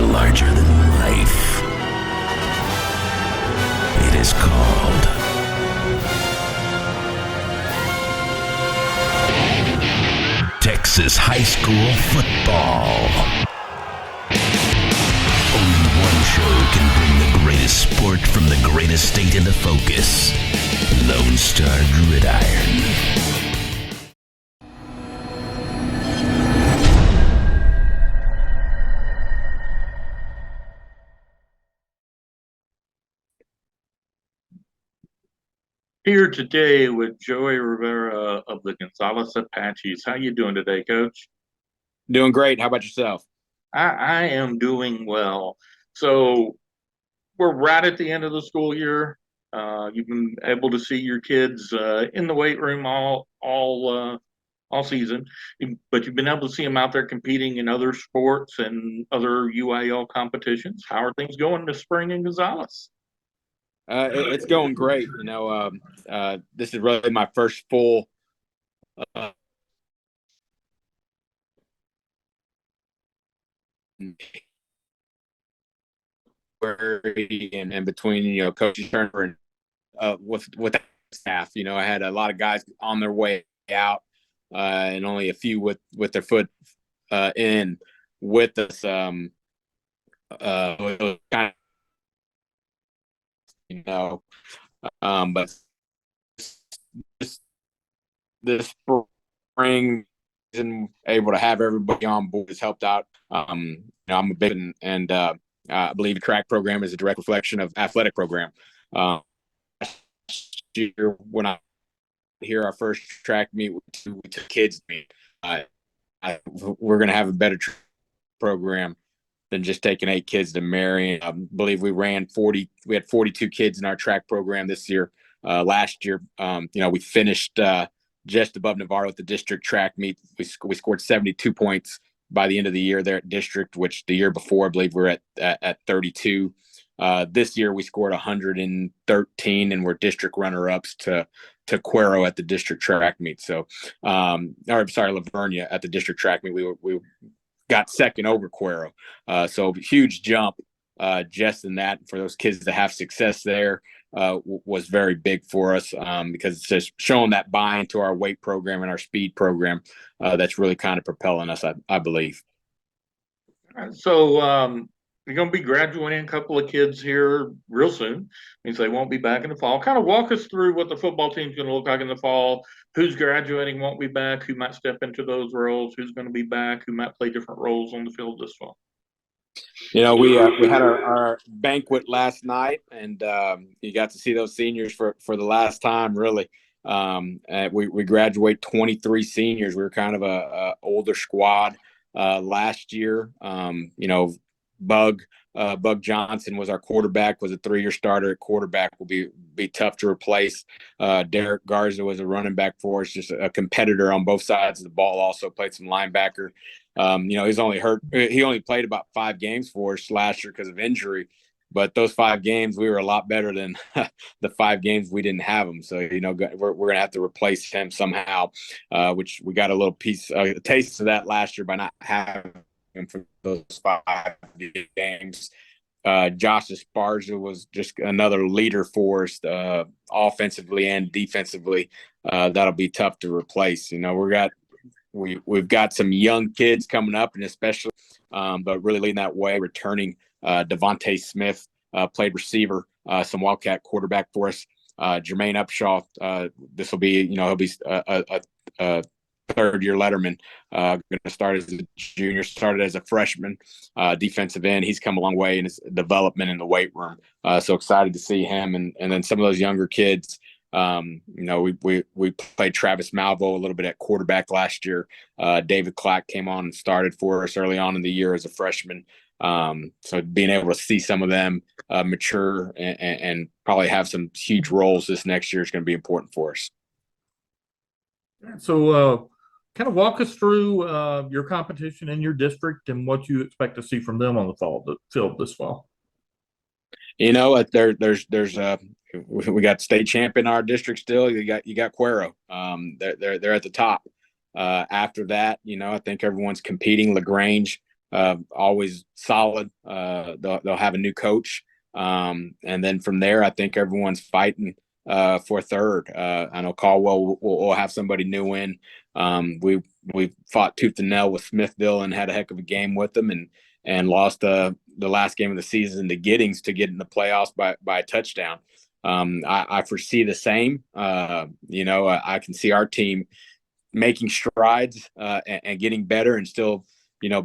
larger than life. It is called Texas High School Football. Only one show can bring the greatest sport from the greatest state into focus. Lone Star Gridiron. Here today with Joey Rivera of the Gonzales Apaches. How you doing today, Coach? Doing great. How about yourself? I am doing well. So we're right at the end of the school year. You've been able to see your kids in the weight room all season, but you've been able to see them out there competing in other sports and other UIL competitions. How are things going this spring in Gonzales? It's going great. This is really my first full and between Coach Turner and with the staff. I had a lot of guys on their way out, and only a few with their foot in with us. Kind of, but this spring and able to have everybody on board has helped out. I'm a big and I believe the track program is a direct reflection of athletic program. Last year when I hear our first track meet, we took kids meet. We're going to have a better program than just taking 8 kids to Marion. I believe we had 42 kids in our track program this year. Last year, we finished just above Navarro at the district track meet. We scored 72 points by the end of the year there at district, which the year before, I believe we were at 32. This year we scored 113 and we're district runner-ups to Cuero at the district track meet. So, Lavernia at the district track meet. We got second over Cuero. So huge jump just in that. For those kids to have success there was very big for us because it's just showing that buy into our weight program and our speed program that's really kind of propelling us, I believe. So you're going to be graduating a couple of kids here real soon. Means they won't be back in the fall. Kind of walk us through what the football team's going to look like in the fall. Who's graduating won't be back, who might step into those roles, who's going to be back, who might play different roles on the field this fall. We had our banquet last night, and you got to see those seniors for the last time, really. We graduate 23 seniors. We were kind of a older squad last year. Bug Johnson was our quarterback, was a 3-year starter at quarterback, will be tough to replace. Derek Garza was a running back for us, just a competitor on both sides of the ball, also played some linebacker. He only played about 5 games for us last year because of injury, but those 5 games, we were a lot better than the 5 games we didn't have him. So, we're going to have to replace him somehow, which we got a taste of that last year by not having him for those 5 games. Josh Esparza was just another leader for us, offensively and defensively. That'll be tough to replace. We've got some young kids coming up, and especially, but really leading that way, returning Devontae Smith, played receiver, some Wildcat quarterback for us. Jermaine Upshaw, this will be, he'll be a third-year letterman, going to start as a junior, started as a freshman, defensive end. He's come a long way in his development in the weight room. So excited to see him. And then some of those younger kids, we played Travis Malvo a little bit at quarterback last year. David Clack came on and started for us early on in the year as a freshman. So being able to see some of them mature and probably have some huge roles this next year is going to be important for us. So kind of walk us through your competition in your district and what you expect to see from them on the field this fall. We got state champ in our district still. You got Cuero. They're at the top. After that, I think everyone's competing. LaGrange always solid. They'll have a new coach. And then from there, I think everyone's fighting for third. I know Caldwell will have somebody new in. We fought tooth and nail with Smithville and had a heck of a game with them, and lost the last game of the season to Giddings to get in the playoffs by a touchdown. I foresee the same. I can see our team making strides and getting better, and still,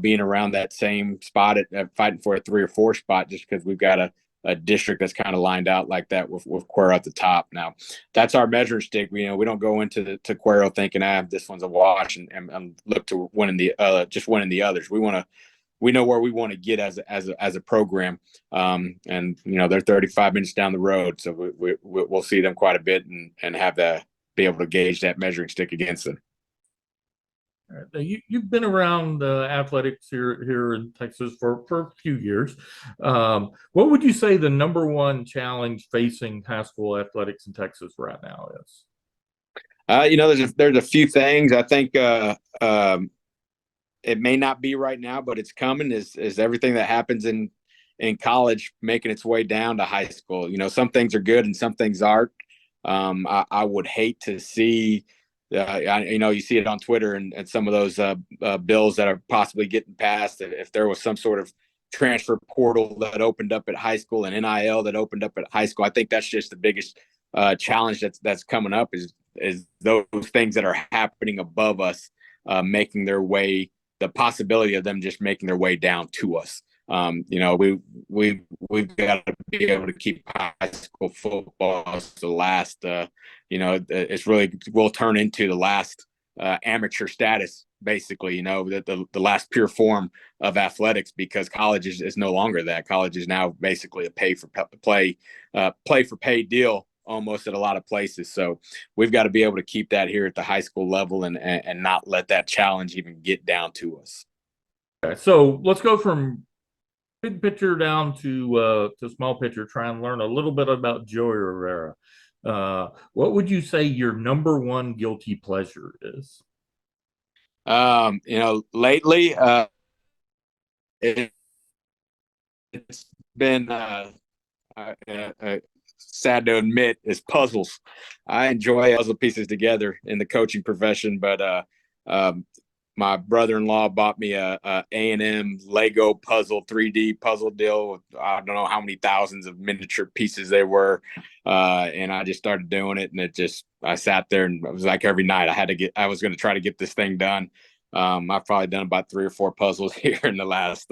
being around that same spot at fighting for a 3 or 4 spot, just because we've got a district that's kind of lined out like that with Cuero at the top. Now, that's our measuring stick. We don't go into Cuero thinking, this one's a wash and look to winning the others. We know where we want to get as a program, and they're 35 minutes down the road, so we'll see them quite a bit and have to be able to gauge that measuring stick against them. All right. Now, you've been around athletics here in Texas for a few years. What would you say the number one challenge facing high school athletics in Texas right now is? There's a few things. I think it may not be right now, but it's coming. Is everything that happens in college making its way down to high school? Some things are good and some things aren't. I would hate to see. You see it on Twitter and some of those bills that are possibly getting passed. If there was some sort of transfer portal that opened up at high school and NIL that opened up at high school, I think that's just the biggest challenge that's coming up is those things that are happening above us making their way, the possibility of them just making their way down to us. We've got to be able to keep high school football as the last. It's really will turn into the last amateur status, basically. The last pure form of athletics, because college is no longer that. College is now basically a play for pay deal almost at a lot of places. So we've got to be able to keep that here at the high school level and not let that challenge even get down to us. Okay, so let's go from big picture down to small picture. Try and learn a little bit about Joey Rivera. What would you say your number one guilty pleasure is? Lately, it's been sad to admit, is puzzles. I enjoy puzzle pieces together in the coaching profession, but my brother-in-law bought me a A&M Lego puzzle 3D puzzle deal. I don't know how many thousands of miniature pieces they were, and I just started doing it. And I sat there, and it was like every night I was going to try to get this thing done. I've probably done about 3 or 4 puzzles here in the last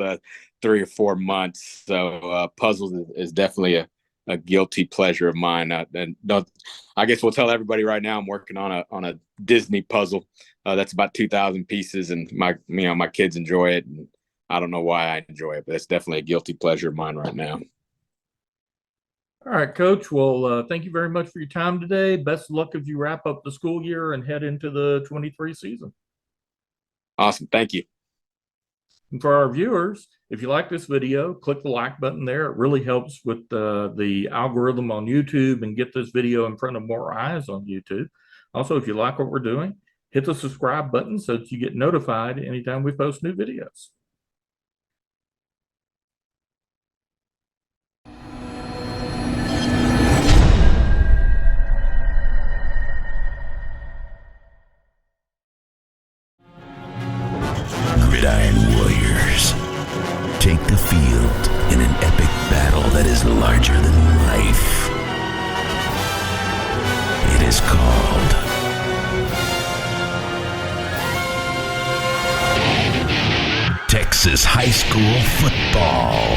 3 or 4 months. So puzzles is definitely a guilty pleasure of mine. I guess we'll tell everybody right now I'm working on a Disney puzzle. That's about 2,000 pieces, and my kids enjoy it, and I don't know why I enjoy it, but it's definitely a guilty pleasure of mine right now. All right, Coach. Well, thank you very much for your time today. Best of luck as you wrap up the school year and head into the 23 season. Awesome. Thank you. And for our viewers, if you like this video, click the like button there. It really helps with the algorithm on YouTube and get this video in front of more eyes on YouTube. Also, if you like what we're doing, hit the subscribe button so that you get notified anytime we post new videos. Gridiron Warriors take the field in an epic battle that is larger than life. It is called Texas high school football.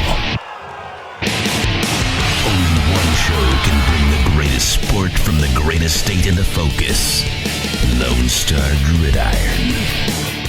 Only one show can bring the greatest sport from the greatest state into focus. Lone Star Gridiron.